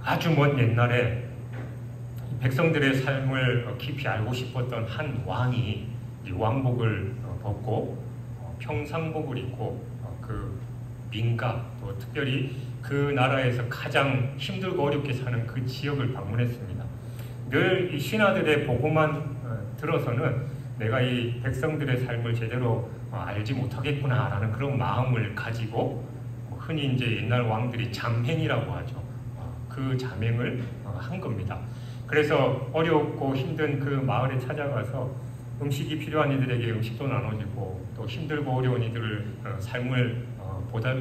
아주 먼 옛날에 백성들의 삶을 깊이 알고 싶었던 한 왕이 왕복을 벗고 평상복을 입고 그 민가, 또 특별히 그 나라에서 가장 힘들고 어렵게 사는 그 지역을 방문했습니다. 늘 이 신하들의 보고만 들어서는 내가 이 백성들의 삶을 제대로 알지 못하겠구나라는 그런 마음을 가지고 흔히 이제 옛날 왕들이 잠행이라고 하죠. 그 잠행을 한 겁니다. 그래서 어렵고 힘든 그 마을에 찾아가서 음식이 필요한 이들에게 음식도 나눠주고, 또 힘들고 어려운 이들을 삶을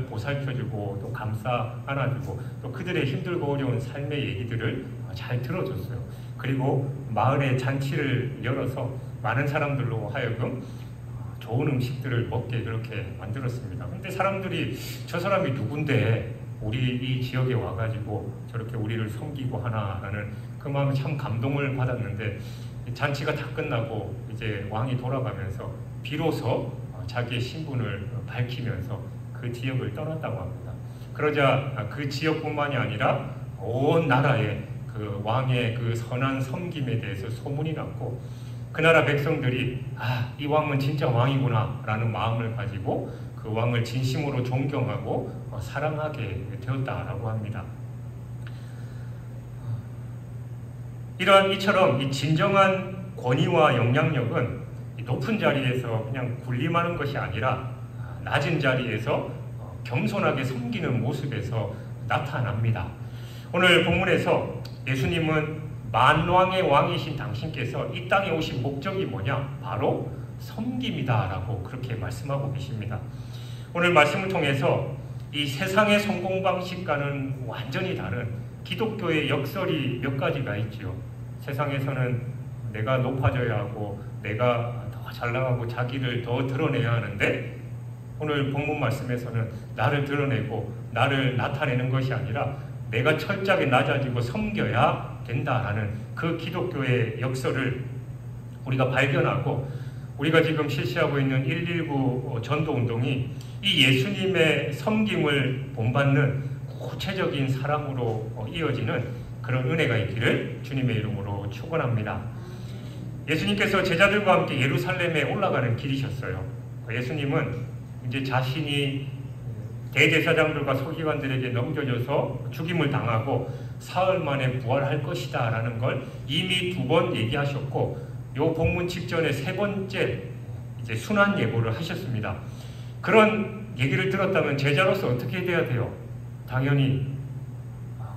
보살펴주고, 또 감싸 안아주고, 또 그들의 힘들고 어려운 삶의 얘기들을 잘 들어줬어요. 그리고 마을에 잔치를 열어서 많은 사람들로 하여금 좋은 음식들을 먹게 그렇게 만들었습니다. 근데 사람들이 저 사람이 누군데 우리 이 지역에 와가지고 저렇게 우리를 섬기고 하나라는 그 마음에 참 감동을 받았는데, 잔치가 다 끝나고 이제 왕이 돌아가면서 비로소 자기의 신분을 밝히면서 그 지역을 떠났다고 합니다. 그러자 그 지역뿐만이 아니라 온 나라에 그 왕의 그 선한 섬김에 대해서 소문이 났고, 그 나라 백성들이 이 왕은 진짜 왕이구나 라는 마음을 가지고 그 왕을 진심으로 존경하고 사랑하게 되었다라고 합니다. 이처럼 이 진정한 권위와 영향력은 높은 자리에서 그냥 군림하는 것이 아니라 낮은 자리에서 겸손하게 섬기는 모습에서 나타납니다. 오늘 본문에서 예수님은 만왕의 왕이신 당신께서 이 땅에 오신 목적이 뭐냐? 바로 섬김이다 라고 그렇게 말씀하고 계십니다. 오늘 말씀을 통해서 이 세상의 성공 방식과는 완전히 다른 기독교의 역설이 몇 가지가 있죠. 세상에서는 내가 높아져야 하고 내가 더 잘나가고 자기를 더 드러내야 하는데, 오늘 본문 말씀에서는 나를 드러내고 나를 나타내는 것이 아니라 내가 철저하게 낮아지고 섬겨야 된다라는 그 기독교의 역설을 우리가 발견하고, 우리가 지금 실시하고 있는 119 전도운동이 이 예수님의 섬김을 본받는 구체적인 사랑으로 이어지는 그런 은혜가 있기를 주님의 이름으로 축원합니다. 예수님께서 제자들과 함께 예루살렘에 올라가는 길이셨어요. 예수님은 이제 자신이 대제사장들과 서기관들에게 넘겨져서 죽임을 당하고 사흘 만에 부활할 것이다 라는 걸 이미 2번 얘기하셨고, 요 본문 직전에 3번째 이제 순환 예고를 하셨습니다. 그런 얘기를 들었다면 제자로서 어떻게 돼야 돼요? 당연히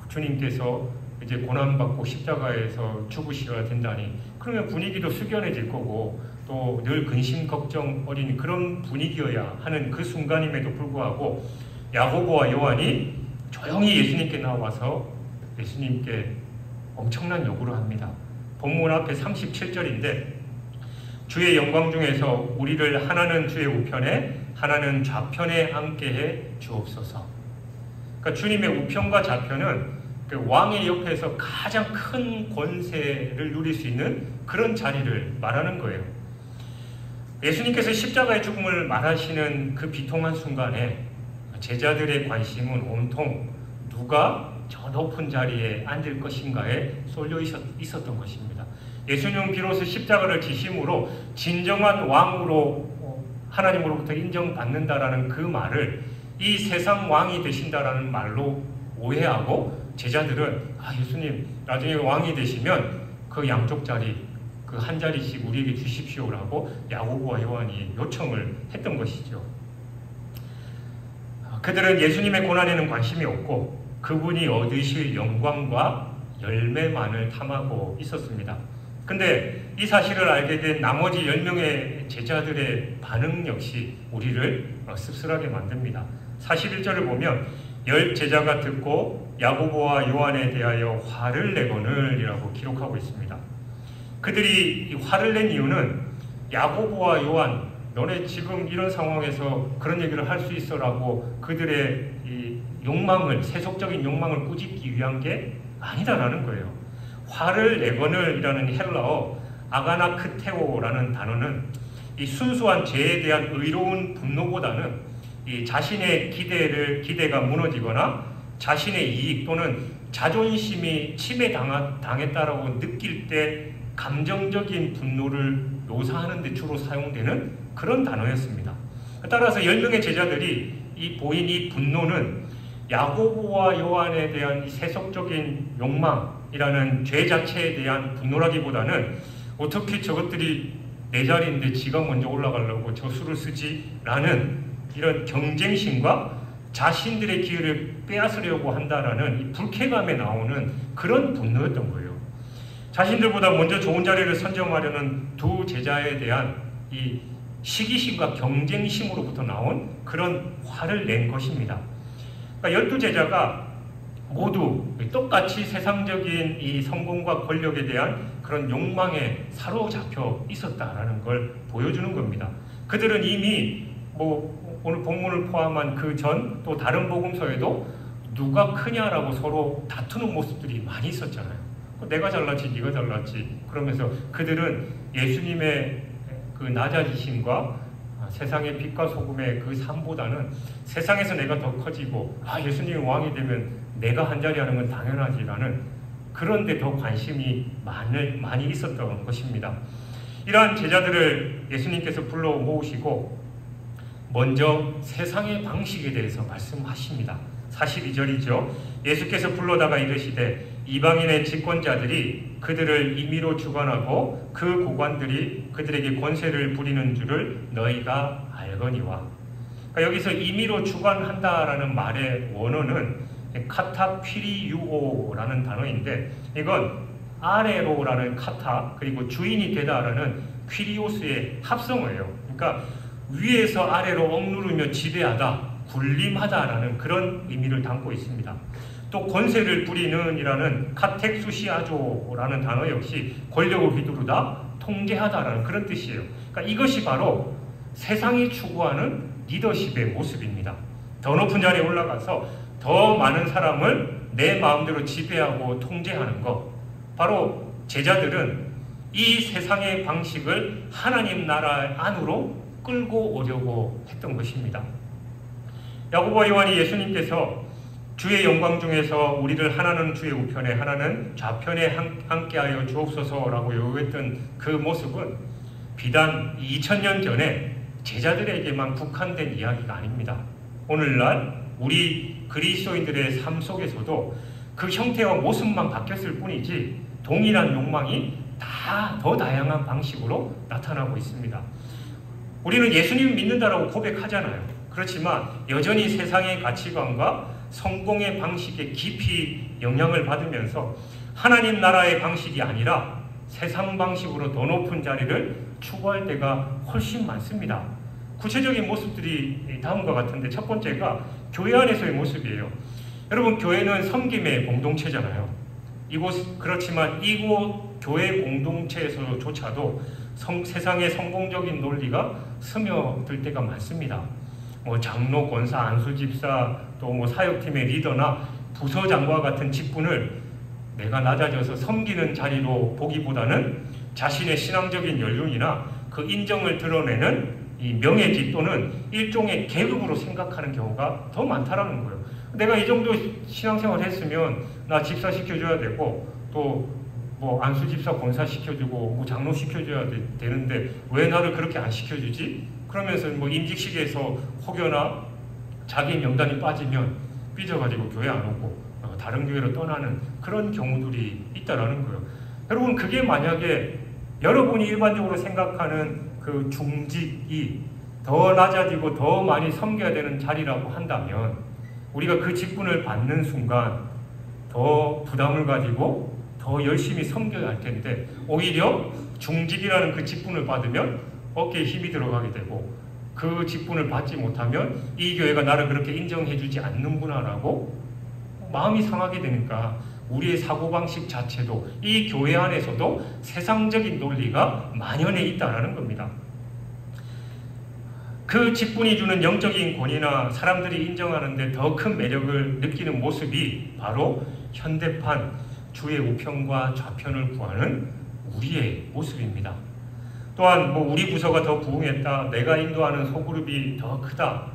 주님께서 이제 고난받고 십자가에서 죽으셔야 된다니, 그러면 분위기도 숙연해질 거고 또 늘 근심 걱정 어린 그런 분위기여야 하는 그 순간임에도 불구하고 야고보와 요한이 조용히 예수님께 나와서 예수님께 엄청난 요구를 합니다. 본문 앞에 37절인데, 주의 영광 중에서 우리를 하나는 주의 우편에 하나는 좌편에 앉게 해 주옵소서. 그러니까 주님의 우편과 좌편은 그 왕의 옆에서 가장 큰 권세를 누릴 수 있는 그런 자리를 말하는 거예요. 예수님께서 십자가의 죽음을 말하시는 그 비통한 순간에 제자들의 관심은 온통 누가 저 높은 자리에 앉을 것인가에 쏠려 있었던 것입니다. 예수님은 비로소 십자가를 지심으로 진정한 왕으로 하나님으로부터 인정받는다라는 그 말을 이 세상 왕이 되신다라는 말로 오해하고, 제자들은 예수님 나중에 왕이 되시면 그 양쪽 자리 그 한 자리씩 우리에게 주십시오라고 야고보와 요한이 요청을 했던 것이죠. 그들은 예수님의 고난에는 관심이 없고 그분이 얻으실 영광과 열매만을 탐하고 있었습니다. 근데 이 사실을 알게 된 나머지 10명의 제자들의 반응 역시 우리를 씁쓸하게 만듭니다. 41절을 보면 10 제자가 듣고 야고보와 요한에 대하여 화를 내거늘 이라고 기록하고 있습니다. 그들이 화를 낸 이유는 야고보와 요한, 너네 지금 이런 상황에서 그런 얘기를 할 수 있어 라고 그들의 이 욕망을, 세속적인 욕망을 꾸짖기 위한 게 아니다라는 거예요. 화를 내거늘 이라는 헬라어 아가나크테오라는 단어는 이 순수한 죄에 대한 의로운 분노보다는 이 자신의 기대가 무너지거나 자신의 이익 또는 자존심이 침해당했다라고 느낄 때 감정적인 분노를 묘사하는 데 주로 사용되는 그런 단어였습니다. 따라서 10명의 제자들이 보인 이 분노는 야고보와 요한에 대한 이 세속적인 욕망이라는 죄 자체에 대한 분노라기보다는 어떻게 저것들이 내 자리인데 지가 먼저 올라가려고 저 수를 쓰지? 라는 이런 경쟁심과 자신들의 기회를 빼앗으려고 한다라는 이 불쾌감에 나오는 그런 분노였던 거예요. 자신들보다 먼저 좋은 자리를 선점하려는 두 제자에 대한 이 시기심과 경쟁심으로부터 나온 그런 화를 낸 것입니다. 그러니까 12제자가 모두 똑같이 세상적인 이 성공과 권력에 대한 그런 욕망에 사로잡혀 있었다라는 걸 보여주는 겁니다. 그들은 이미 오늘 본문을 포함한 그 전 또 다른 복음서에도 누가 크냐라고 서로 다투는 모습들이 많이 있었잖아요. 내가 잘났지 네가 잘났지 그러면서 그들은 예수님의 그 낮아지심과 세상의 빛과 소금의 그 삶보다는 세상에서 내가 더 커지고 예수님이 왕이 되면 내가 한자리 하는 건 당연하지라는 그런 데 더 관심이 많이 있었던 것입니다. 이러한 제자들을 예수님께서 불러 모으시고 먼저 세상의 방식에 대해서 말씀하십니다. 42절이죠. 예수께서 불러다가 이르시되 이방인의 집권자들이 그들을 임의로 주관하고 그 고관들이 그들에게 권세를 부리는 줄을 너희가 알거니와. 그러니까 여기서 임의로 주관한다라는 말의 원어는 카타퀴리유오라는 단어인데 이건 아래로라는 카타 그리고 주인이 되다라는 퀴리오스의 합성어예요. 그러니까 위에서 아래로 억누르며 지배하다, 군림하다라는 그런 의미를 담고 있습니다. 또 권세를 부리는 이라는 카텍수시아조라는 단어 역시 권력을 휘두르다, 통제하다라는 그런 뜻이에요. 그러니까 이것이 바로 세상이 추구하는 리더십의 모습입니다. 더 높은 자리에 올라가서 더 많은 사람을 내 마음대로 지배하고 통제하는 것. 바로 제자들은 이 세상의 방식을 하나님 나라 안으로 끌고 오려고 했던 것입니다. 야고보와 요한이 예수님께서 주의 영광 중에서 우리를 하나는 주의 우편에 하나는 좌편에 함께하여 주옵소서라고 요구했던 그 모습은 비단 2000년 전에 제자들에게만 국한된 이야기가 아닙니다. 오늘날 우리 그리스도인들의 삶 속에서도 그 형태와 모습만 바뀌었을 뿐이지 동일한 욕망이 다 더 다양한 방식으로 나타나고 있습니다. 우리는 예수님을 믿는다라고 고백하잖아요. 그렇지만 여전히 세상의 가치관과 성공의 방식에 깊이 영향을 받으면서 하나님 나라의 방식이 아니라 세상 방식으로 더 높은 자리를 추구할 때가 훨씬 많습니다. 구체적인 모습들이 다음과 같은데 첫 번째가 교회 안에서의 모습이에요. 여러분, 교회는 섬김의 공동체잖아요. 그렇지만 이곳 교회 공동체에서조차도 세상의 성공적인 논리가 스며들 때가 많습니다. 장로, 권사, 안수집사, 또 사역팀의 리더나 부서장과 같은 직분을 내가 낮아져서 섬기는 자리로 보기보다는 자신의 신앙적인 연륜이나 그 인정을 드러내는 이 명예직 또는 일종의 계급으로 생각하는 경우가 더 많다라는 거예요. 내가 이 정도 신앙생활 했으면 나 집사 시켜줘야 되고 또 안수집사 권사 시켜주고 장로 시켜줘야 되는데 왜 나를 그렇게 안 시켜주지? 그러면서 임직식에서 혹여나 자기 명단이 빠지면 삐져가지고 교회 안 오고 다른 교회로 떠나는 그런 경우들이 있다라는 거예요. 여러분, 그게 만약에 여러분이 일반적으로 생각하는 그 중직이 더 낮아지고 더 많이 섬겨야 되는 자리라고 한다면 우리가 그 직분을 받는 순간 더 부담을 가지고 더 열심히 섬겨야 할 텐데 오히려 중직이라는 그 직분을 받으면 어깨에 힘이 들어가게 되고 그 직분을 받지 못하면 이 교회가 나를 그렇게 인정해주지 않는구나라고 마음이 상하게 되니까 우리의 사고방식 자체도 이 교회 안에서도 세상적인 논리가 만연해 있다는 겁니다. 그 직분이 주는 영적인 권위나 사람들이 인정하는데 더 큰 매력을 느끼는 모습이 바로 현대판 주의 우편과 좌편을 구하는 우리의 모습입니다. 또한 우리 부서가 더 부흥했다, 내가 인도하는 소그룹이 더 크다,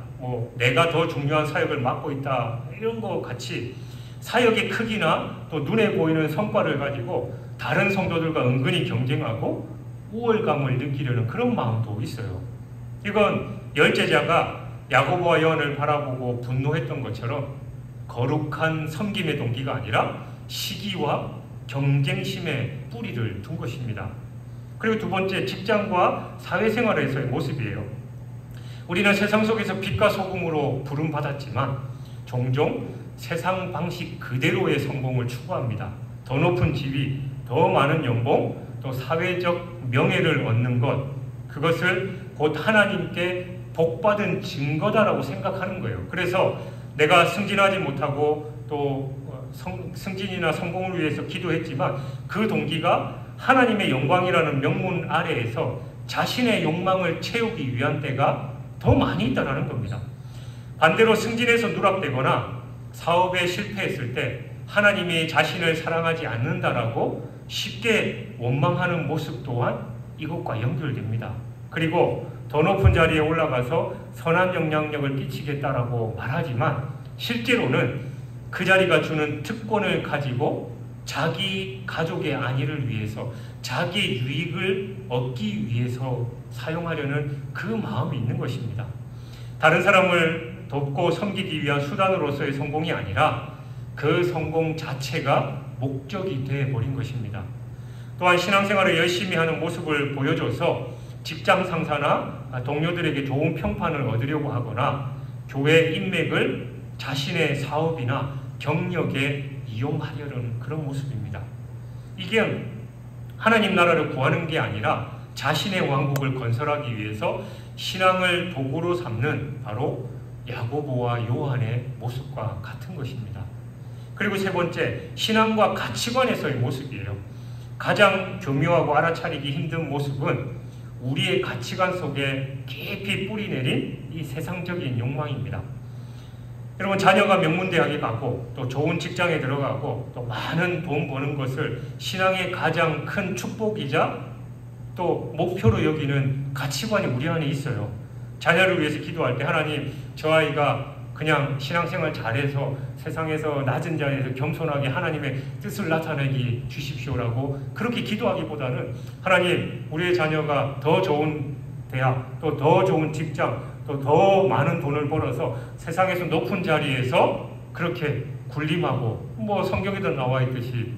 내가 더 중요한 사역을 맡고 있다, 이런 것 같이 사역의 크기나 또 눈에 보이는 성과를 가지고 다른 성도들과 은근히 경쟁하고 우월감을 느끼려는 그런 마음도 있어요. 이건 열제자가 야고보와 요한을 바라보고 분노했던 것처럼 거룩한 섬김의 동기가 아니라 시기와 경쟁심의 뿌리를 둔 것입니다. 그리고 두 번째, 직장과 사회생활에서의 모습이에요. 우리는 세상 속에서 빛과 소금으로 부름받았지만 종종 세상 방식 그대로의 성공을 추구합니다. 더 높은 지위, 더 많은 연봉, 또 사회적 명예를 얻는 것, 그것을 곧 하나님께 복받은 증거다라고 생각하는 거예요. 그래서 내가 승진하지 못하고 또 승진이나 성공을 위해서 기도했지만 그 동기가 하나님의 영광이라는 명문 아래에서 자신의 욕망을 채우기 위한 때가 더 많이 있다는 겁니다. 반대로 승진해서 누락되거나 사업에 실패했을 때 하나님이 자신을 사랑하지 않는다라고 쉽게 원망하는 모습 또한 이것과 연결됩니다. 그리고 더 높은 자리에 올라가서 선한 영향력을 끼치겠다라고 말하지만 실제로는 그 자리가 주는 특권을 가지고 자기 가족의 안위를 위해서 자기 유익을 얻기 위해서 사용하려는 그 마음이 있는 것입니다. 다른 사람을 돕고 섬기기 위한 수단으로서의 성공이 아니라 그 성공 자체가 목적이 되어버린 것입니다. 또한 신앙생활을 열심히 하는 모습을 보여줘서 직장 상사나 동료들에게 좋은 평판을 얻으려고 하거나 교회 인맥을 자신의 사업이나 경력에 이용하려는 그런 모습입니다. 이게 하나님 나라를 구하는 게 아니라 자신의 왕국을 건설하기 위해서 신앙을 도구로 삼는 바로 야고보와 요한의 모습과 같은 것입니다. 그리고 세 번째, 신앙과 가치관에서의 모습이에요. 가장 교묘하고 알아차리기 힘든 모습은 우리의 가치관 속에 깊이 뿌리내린 이 세상적인 욕망입니다. 여러분, 자녀가 명문대학에 가고 또 좋은 직장에 들어가고 또 많은 돈 버는 것을 신앙의 가장 큰 축복이자 또 목표로 여기는 가치관이 우리 안에 있어요. 자녀를 위해서 기도할 때 하나님, 저 아이가 그냥 신앙생활 잘해서 세상에서 낮은 자리에서 겸손하게 하나님의 뜻을 나타내기 주십시오라고 그렇게 기도하기보다는 하나님, 우리의 자녀가 더 좋은 대학, 또 더 좋은 직장, 또 더 많은 돈을 벌어서 세상에서 높은 자리에서 그렇게 군림하고 성경에도 나와 있듯이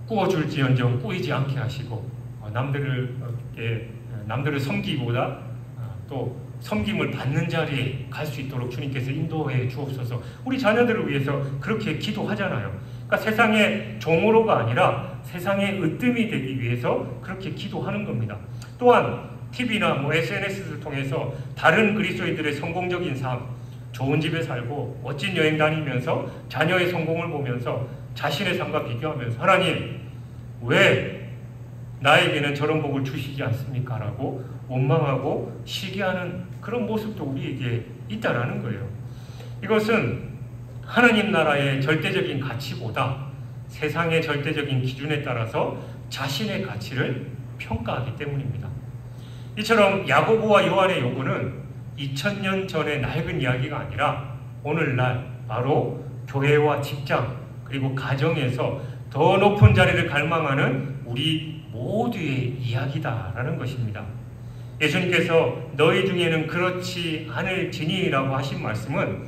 꾸어줄지언정 꾸이지 않게 하시고 남들을 섬기기보다 또 섬김을 받는 자리에 갈 수 있도록 주님께서 인도해 주옵소서. 우리 자녀들을 위해서 그렇게 기도하잖아요. 그러니까 세상의 종으로가 아니라 세상의 으뜸이 되기 위해서 그렇게 기도하는 겁니다. 또한 TV나 SNS를 통해서 다른 그리스도인들의 성공적인 삶, 좋은 집에 살고 멋진 여행 다니면서 자녀의 성공을 보면서 자신의 삶과 비교하면서 하나님, 왜 나에게는 저런 복을 주시지 않습니까? 라고 원망하고 시기하는 그런 모습도 우리에게 있다라는 거예요. 이것은 하나님 나라의 절대적인 가치보다 세상의 절대적인 기준에 따라서 자신의 가치를 평가하기 때문입니다. 이처럼 야고보와 요한의 요구는 2000년 전의 낡은 이야기가 아니라 오늘날 바로 교회와 직장 그리고 가정에서 더 높은 자리를 갈망하는 우리 모두의 이야기다라는 것입니다. 예수님께서 너희 중에는 그렇지 않을지니라고 하신 말씀은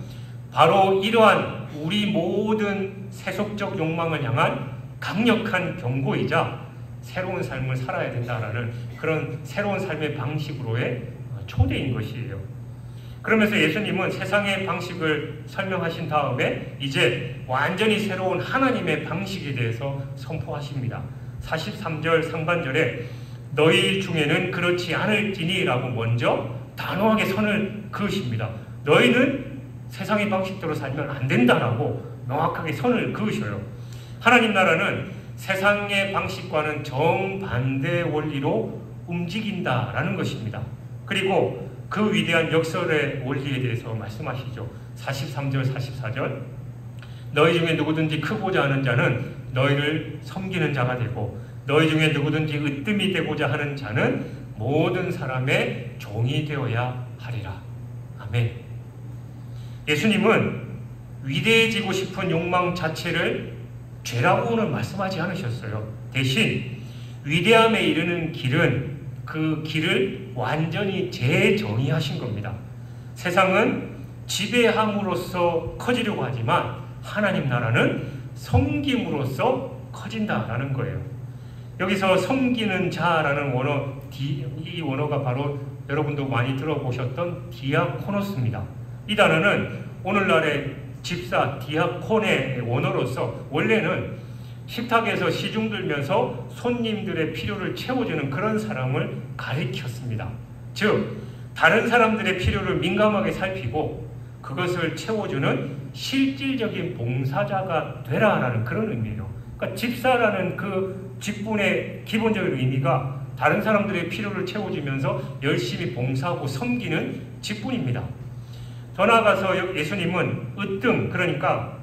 바로 이러한 우리 모든 세속적 욕망을 향한 강력한 경고이자 새로운 삶을 살아야 된다라는 그런 새로운 삶의 방식으로의 초대인 것이에요. 그러면서 예수님은 세상의 방식을 설명하신 다음에 이제 완전히 새로운 하나님의 방식에 대해서 선포하십니다. 43절 상반절에 너희 중에는 그렇지 않을지니 라고 먼저 단호하게 선을 그으십니다. 너희는 세상의 방식대로 살면 안 된다라고 명확하게 선을 그으셔요. 하나님 나라는 세상의 방식과는 정반대 원리로 움직인다라는 것입니다. 그리고 그 위대한 역설의 원리에 대해서 말씀하시죠. 43절, 44절 너희 중에 누구든지 크고자 하는 자는 너희를 섬기는 자가 되고 너희 중에 누구든지 으뜸이 되고자 하는 자는 모든 사람의 종이 되어야 하리라. 아멘. 예수님은 위대해지고 싶은 욕망 자체를 죄라고 오늘 말씀하지 않으셨어요. 대신 위대함에 이르는 길은 그 길을 완전히 재정의하신 겁니다. 세상은 지배함으로써 커지려고 하지만 하나님 나라는 섬김으로써 커진다라는 거예요. 여기서 섬기는 자라는 원어, 이 원어가 바로 여러분도 많이 들어보셨던 디아코노스입니다. 이 단어는 오늘날의 집사, 디아콘의 원어로서 원래는 식탁에서 시중 들면서 손님들의 필요를 채워주는 그런 사람을 가리켰습니다. 즉, 다른 사람들의 필요를 민감하게 살피고 그것을 채워주는 실질적인 봉사자가 되라라는 그런 의미예요. 그러니까 집사라는 그 직분의 기본적인 의미가 다른 사람들의 필요를 채워주면서 열심히 봉사하고 섬기는 직분입니다. 더 나아가서 예수님은 으뜸, 그러니까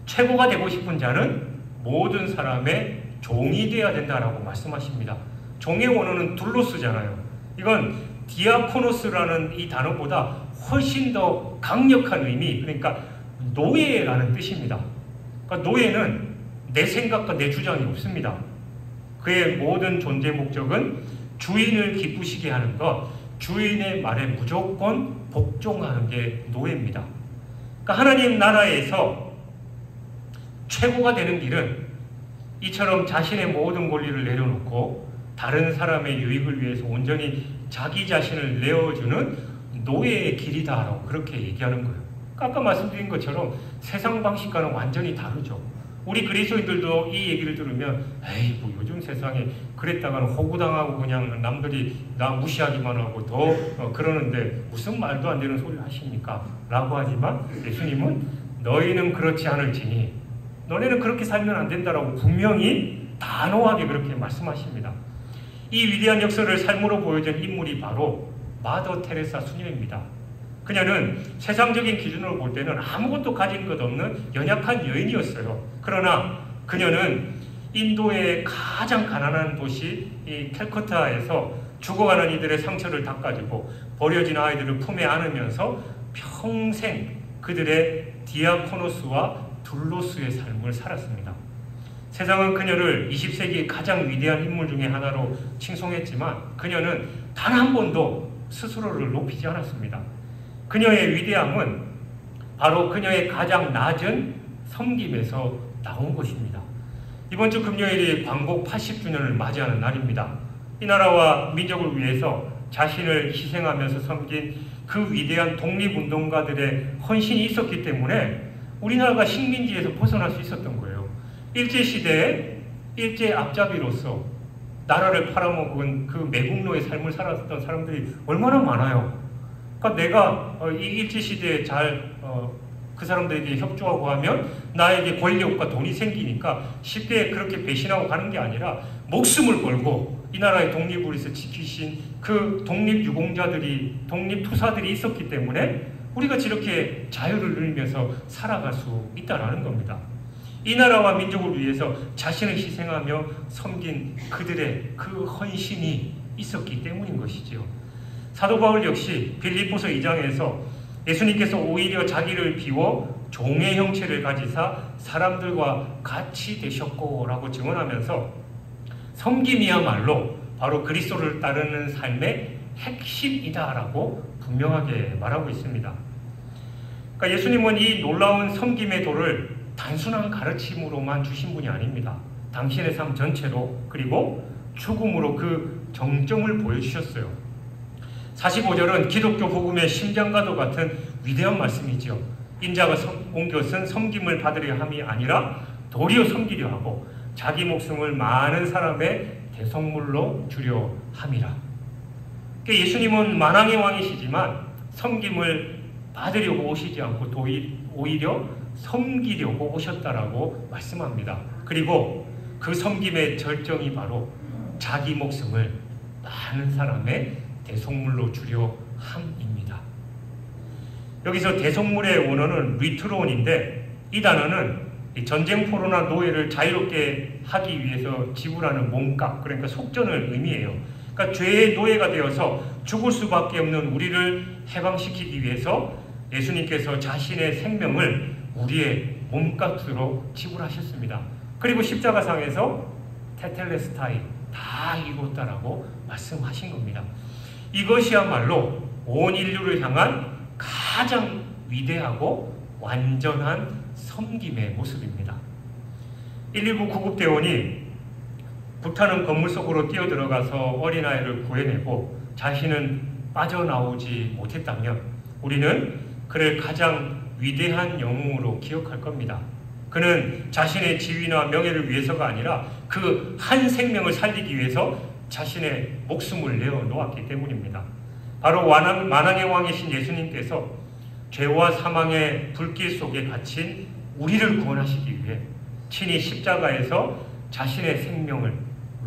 최고가 되고 싶은 자는 모든 사람의 종이 되어야 된다라고 말씀하십니다. 종의 원어는 둘로스잖아요. 이건 디아코노스라는 이 단어보다 훨씬 더 강력한 의미, 그러니까 노예라는 뜻입니다. 그러니까 노예는 내 생각과 내 주장이 없습니다. 그의 모든 존재 목적은 주인을 기쁘시게 하는 것, 주인의 말에 무조건 복종하는 게 노예입니다. 그러니까 하나님 나라에서 최고가 되는 길은 이처럼 자신의 모든 권리를 내려놓고 다른 사람의 유익을 위해서 온전히 자기 자신을 내어주는 노예의 길이다라고 그렇게 얘기하는 거예요. 아까 말씀드린 것처럼 세상 방식과는 완전히 다르죠. 우리 그리스도인들도 이 얘기를 들으면 에이 뭐 요즘 세상에 그랬다가는 호구당하고 그냥 남들이 나 무시하기만 하고 더 그러는데 무슨 말도 안 되는 소리를 하십니까? 라고 하지만 예수님은 너희는 그렇지 않을지니 너네는 그렇게 살면 안 된다라고 분명히 단호하게 그렇게 말씀하십니다. 이 위대한 역사를 삶으로 보여준 인물이 바로 마더 테레사 수녀입니다. 그녀는 세상적인 기준으로 볼 때는 아무것도 가진 것 없는 연약한 여인이었어요. 그러나 그녀는 인도의 가장 가난한 도시 이 캘커타에서 죽어가는 이들의 상처를 닦아주고 버려진 아이들을 품에 안으면서 평생 그들의 디아코노스와 둘로스의 삶을 살았습니다. 세상은 그녀를 20세기의 가장 위대한 인물 중에 하나로 칭송했지만 그녀는 단 한 번도 스스로를 높이지 않았습니다. 그녀의 위대함은 바로 그녀의 가장 낮은 섬김에서 나온 것입니다. 이번 주 금요일이 광복 80주년을 맞이하는 날입니다. 이 나라와 민족을 위해서 자신을 희생하면서 섬긴 그 위대한 독립운동가들의 헌신이 있었기 때문에 우리나라가 식민지에서 벗어날 수 있었던 거예요. 일제시대에 일제 앞잡이로서 나라를 팔아먹은 그 매국노의 삶을 살았던 사람들이 얼마나 많아요. 그러니까 내가 이 일제시대에 잘 그 사람들에게 협조하고 하면 나에게 권력과 돈이 생기니까 쉽게 그렇게 배신하고 가는 게 아니라 목숨을 걸고 이 나라의 독립을 위해서 지키신 그 독립유공자들이, 독립투사들이 있었기 때문에 우리가 저렇게 자유를 누리면서 살아갈 수 있다는 겁니다. 이 나라와 민족을 위해서 자신을 희생하며 섬긴 그들의 그 헌신이 있었기 때문인 것이죠. 사도 바울 역시 빌립보서 2장에서 예수님께서 오히려 자기를 비워 종의 형체를 가지사 사람들과 같이 되셨고 라고 증언하면서 섬김이야말로 바로 그리스도를 따르는 삶의 핵심이다라고 분명하게 말하고 있습니다. 그러니까 예수님은 이 놀라운 섬김의 도를 단순한 가르침으로만 주신 분이 아닙니다. 당신의 삶 전체로 그리고 죽음으로 그 정점을 보여주셨어요. 45절은 기독교 복음의 심장과도 같은 위대한 말씀이지요. 인자가 온 것은 섬김을 받으려 함이 아니라 도리어 섬기려 하고 자기 목숨을 많은 사람의 대속물로 주려 함이라. 그러니까 예수님은 만왕의 왕이시지만 섬김을 받으려고 오시지 않고 오히려 섬기려고 오셨다라고 말씀합니다. 그리고 그 섬김의 절정이 바로 자기 목숨을 많은 사람의 대속물로 주려 함입니다. 여기서 대속물의 원어는 리트론인데 이 단어는 전쟁포로나 노예를 자유롭게 하기 위해서 지불하는 몸값, 그러니까 속전을 의미해요. 그러니까 죄의 노예가 되어서 죽을 수밖에 없는 우리를 해방시키기 위해서 예수님께서 자신의 생명을 우리의 몸값으로 지불하셨습니다. 그리고 십자가상에서 테텔레스타이 다 이뤘다라고 말씀하신 겁니다. 이것이야말로 온 인류를 향한 가장 위대하고 완전한 섬김의 모습입니다. 119 구급대원이 불타는 건물 속으로 뛰어들어가서 어린아이를 구해내고 자신은 빠져나오지 못했다면 우리는 그를 가장 위대한 영웅으로 기억할 겁니다. 그는 자신의 지위나 명예를 위해서가 아니라 그 한 생명을 살리기 위해서 자신의 목숨을 내어놓았기 때문입니다. 바로 만왕의 왕이신 예수님께서 죄와 사망의 불길 속에 갇힌 우리를 구원하시기 위해 친히 십자가에서 자신의 생명을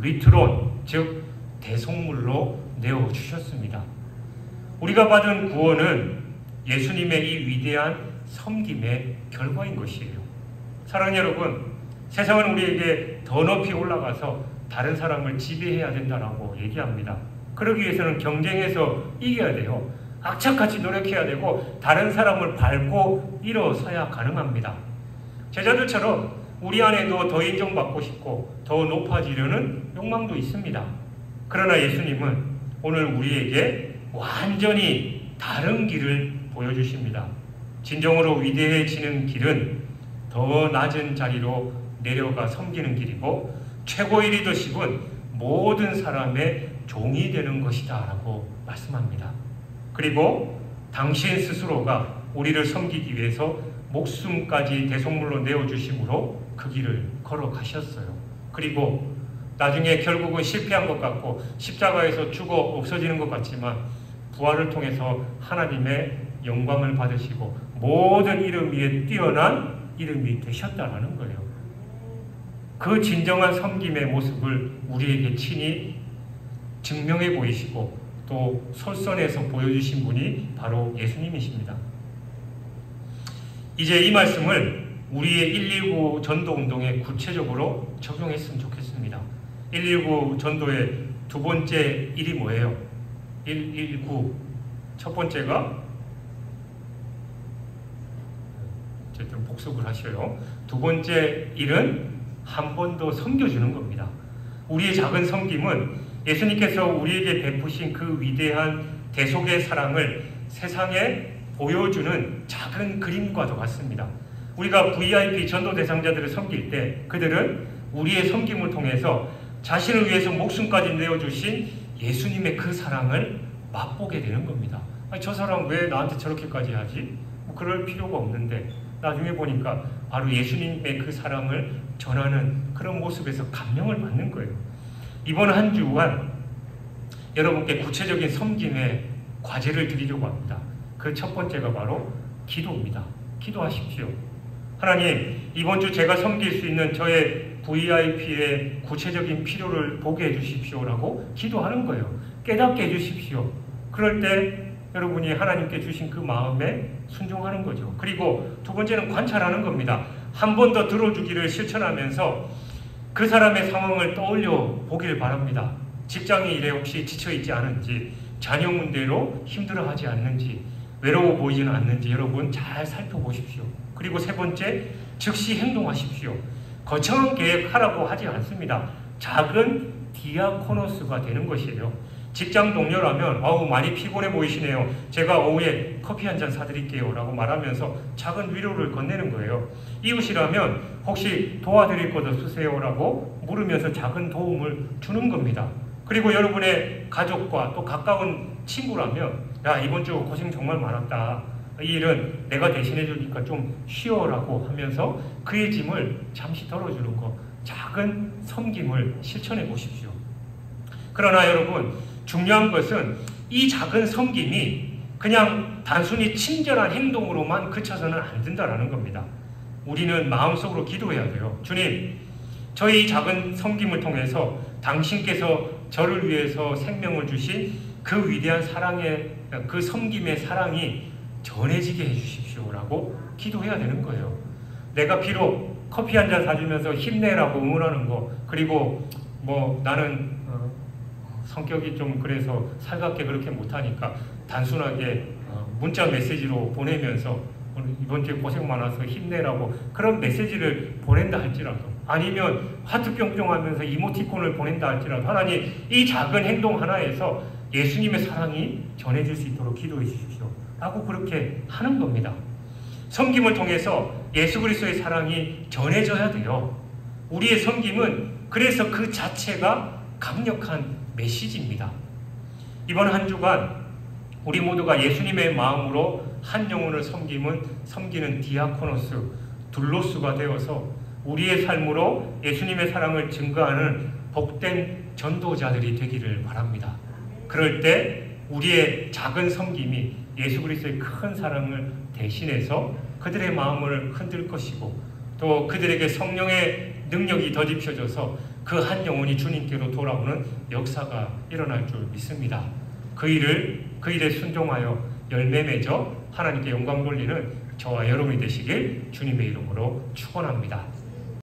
리트론, 즉 대속물로 내어주셨습니다. 우리가 받은 구원은 예수님의 이 위대한 섬김의 결과인 것이에요. 사랑하는 여러분, 세상은 우리에게 더 높이 올라가서 다른 사람을 지배해야 된다고 얘기합니다. 그러기 위해서는 경쟁해서 이겨야 돼요. 악착같이 노력해야 되고 다른 사람을 밟고 일어서야 가능합니다. 제자들처럼 우리 안에도 더 인정받고 싶고 더 높아지려는 욕망도 있습니다. 그러나 예수님은 오늘 우리에게 완전히 다른 길을 보여주십니다. 진정으로 위대해지는 길은 더 낮은 자리로 내려가 섬기는 길이고 최고의 리더십은 모든 사람의 종이 되는 것이다 라고 말씀합니다. 그리고 당신 스스로가 우리를 섬기기 위해서 목숨까지 대속물로 내어주심으로 그 길을 걸어가셨어요. 그리고 나중에 결국은 실패한 것 같고 십자가에서 죽어 없어지는 것 같지만 부활을 통해서 하나님의 영광을 받으시고 모든 이름 위에 뛰어난 이름이 되셨다는 거예요. 그 진정한 섬김의 모습을 우리에게 친히 증명해 보이시고 또 솔선해서 보여주신 분이 바로 예수님이십니다. 이제 이 말씀을 우리의 119 전도운동에 구체적으로 적용했으면 좋겠습니다. 119 전도의 두 번째 일이 뭐예요? 119 첫 번째가 어쨌든 복습을 하셔요. 두 번째 일은 한 번 더 섬겨주는 겁니다. 우리의 작은 섬김은 예수님께서 우리에게 베푸신 그 위대한 대속의 사랑을 세상에 보여주는 작은 그림과도 같습니다. 우리가 VIP 전도 대상자들을 섬길 때 그들은 우리의 섬김을 통해서 자신을 위해서 목숨까지 내어주신 예수님의 그 사랑을 맛보게 되는 겁니다. 아니, 저 사람 왜 나한테 저렇게까지 하지? 뭐 그럴 필요가 없는데 나중에 보니까 바로 예수님의 그 사랑을 전하는 그런 모습에서 감명을 받는 거예요. 이번 한 주간 여러분께 구체적인 섬김의 과제를 드리려고 합니다. 그 첫 번째가 바로 기도입니다. 기도하십시오. 하나님, 이번 주 제가 섬길 수 있는 저의 VIP의 구체적인 필요를 보게 해주십시오라고 기도하는 거예요. 깨닫게 해주십시오. 그럴 때 여러분이 하나님께 주신 그 마음에 순종하는 거죠. 그리고 두 번째는 관찰하는 겁니다. 한 번 더 들어주기를 실천하면서 그 사람의 상황을 떠올려 보길 바랍니다. 직장의 일에 혹시 지쳐있지 않은지, 자녀 문제로 힘들어하지 않는지, 외로워 보이지는 않는지 여러분 잘 살펴보십시오. 그리고 세 번째, 즉시 행동하십시오. 거창한 계획하라고 하지 않습니다. 작은 디아코노스가 되는 것이에요. 직장 동료라면 많이 피곤해 보이시네요. 제가 오후에 커피 한 잔 사드릴게요 라고 말하면서 작은 위로를 건네는 거예요. 이웃이라면 혹시 도와드릴 것 없으세요? 라고 물으면서 작은 도움을 주는 겁니다. 그리고 여러분의 가족과 또 가까운 친구라면 야, 이번 주 고생 정말 많았다. 이 일은 내가 대신해 주니까 좀 쉬어라고 하면서 그의 짐을 잠시 덜어주는 것, 작은 섬김을 실천해 보십시오. 그러나 여러분, 중요한 것은 이 작은 섬김이 그냥 단순히 친절한 행동으로만 그쳐서는 안 된다는 겁니다. 우리는 마음속으로 기도해야 돼요. 주님, 저희 작은 섬김을 통해서 당신께서 저를 위해서 생명을 주신 그 위대한 사랑의, 그 섬김의 사랑이 전해지게 해주십시오 라고 기도해야 되는 거예요. 내가 비록 커피 한 잔 사주면서 힘내라고 응원하는 거, 그리고 나는 성격이 좀 그래서 살갑게 그렇게 못하니까 단순하게 문자 메시지로 보내면서 오늘 이번 주에 고생 많아서 힘내라고 그런 메시지를 보낸다 할지라도, 아니면 하트 뿅뿅 하면서 이모티콘을 보낸다 할지라도, 하나님 이 작은 행동 하나에서 예수님의 사랑이 전해질 수 있도록 기도해 주십시오 라고 그렇게 하는 겁니다. 섬김을 통해서 예수 그리스도의 사랑이 전해져야 돼요. 우리의 섬김은 그래서 그 자체가 강력한 메시지입니다. 이번 한 주간 우리 모두가 예수님의 마음으로 한 영혼을 섬기는 디아코노스, 둘로스가 되어서 우리의 삶으로 예수님의 사랑을 증거하는 복된 전도자들이 되기를 바랍니다. 그럴 때 우리의 작은 섬김이 예수 그리스도의 큰 사랑을 대신해서 그들의 마음을 흔들 것이고, 또 그들에게 성령의 능력이 더입혀져서 그 한 영혼이 주님께로 돌아오는 역사가 일어날 줄 믿습니다. 그 일에 순종하여 열매 맺어 하나님께 영광 돌리는 저와 여러분이 되시길 주님의 이름으로 축원합니다.